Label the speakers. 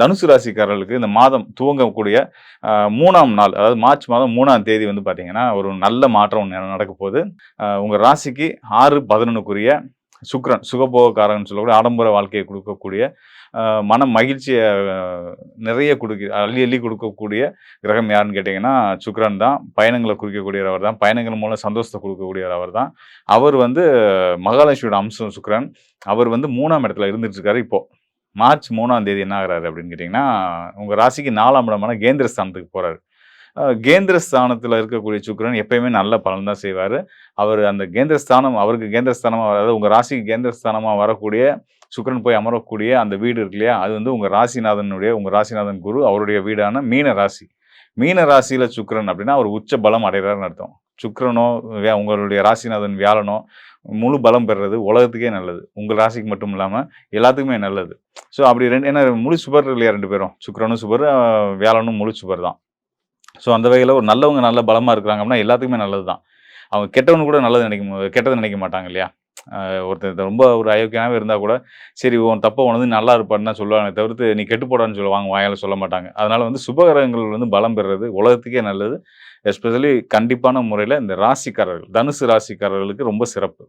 Speaker 1: தனுசு ராசிக்காரர்களுக்கு இந்த மாதம் துவங்கக்கூடிய 3ஆம் நாள், அதாவது மார்ச் மாதம் 3ஆம் தேதி வந்து பார்த்தீங்கன்னா, ஒரு நல்ல மாற்றம் ஒண்ணு நடக்கப் போகுது. உங்க ராசிக்கு 6, 11க்குரிய சுக்கிரன், சுகபோகக்காரகன்னு சொல்லக்கூடிய ஆடம்பர வாழ்க்கையை குடுக்கக்கூடிய, மன மகிழ்ச்சிய நிறைய அள்ளி அள்ளி குடுக்கக்கூடிய கிரகம் யாருன்னு கேட்டீங்கன்னா, சுக்கிரன் தான். பயணங்கள குறிக்கக்கூடியவர் அவர் தான். பயணங்கள் மூலம் சந்தோஷத்த குடுக்கக்கூடியவர் அவர் தான். அவர் வந்து மகாலட்சுமியோட அம்சம் சுக்கிரன். அவர் வந்து 3ஆம் இடத்துல இருந்துட்டு இருக்காரு இப்போ. மார்ச் 3ஆம் தேதி என்ன ஆகுறாரு அப்படின்னு கேட்டீங்கன்னா, உங்க ராசிக்கு 4ஆம் இடமான கேந்திர ஸ்தானத்துக்கு போறாரு. கேந்திர ஸ்தானத்துல இருக்கக்கூடிய சுக்கிரன் எப்பயுமே நல்ல பலன் தான் செய்வாரு. அவரு அந்த கேந்திர ஸ்தானம் அவருக்கு கேந்திர ஸ்தானமா, அதாவது உங்க ராசிக்கு கேந்திர ஸ்தானமா வரக்கூடிய சுக்கிரன் போய் அமரக்கூடிய அந்த வீடு இருக்கு இல்லையா? அது வந்து உங்க ராசிநாதன் குரு அவருடைய வீடான மீன ராசி. மீன ராசியில சுக்கிரன் அப்படின்னா, அவர் உச்ச பலம் அடைகிறார்ன்னு அர்த்தம். சுக்கிரனோ, உங்களுடைய ராசிநாதன் வியாழனோ முழு பலம் பெறுறது உலகத்துக்கே நல்லது. உங்க ராசிக்கு மட்டும் இல்லாம எல்லாத்துக்குமே நல்லது. ஸோ அப்படி ஏன்னா முழு சுபர் இல்லையா 2 பேரும். சுக்கிரனும் சுபர், வியாழனும் முழு சுபர் தான். ஸோ அந்த வகையில ஒரு நல்லவங்க நல்ல பலமா இருக்கிறாங்க அப்படின்னா எல்லாத்துக்குமே நல்லது தான். அவங்க கெட்டவனுக்கு கூட கெட்டத நினைக்க மாட்டாங்க இல்லையா? ஒருத்தன் ரொம்ப ஒரு அயோக்கியனாவே இருந்தா கூட, சரி உன் தப்ப உணர்ந்து நல்லா இருப்பான்னு தான் சொல்லுவாங்களே தவிர்த்து, நீ கெட்டு போடான்னு சொல்லுவாங்க, வாயால சொல்ல மாட்டாங்க. அதனால வந்து சுபகிரகங்கள் வந்து பலம் பெறுறது உலகத்துக்கே நல்லது. எஸ்பெஷலி கண்டிப்பான முறையில இந்த ராசிக்காரர்கள், தனுசு ராசிக்காரர்களுக்கு ரொம்ப சிறப்பு.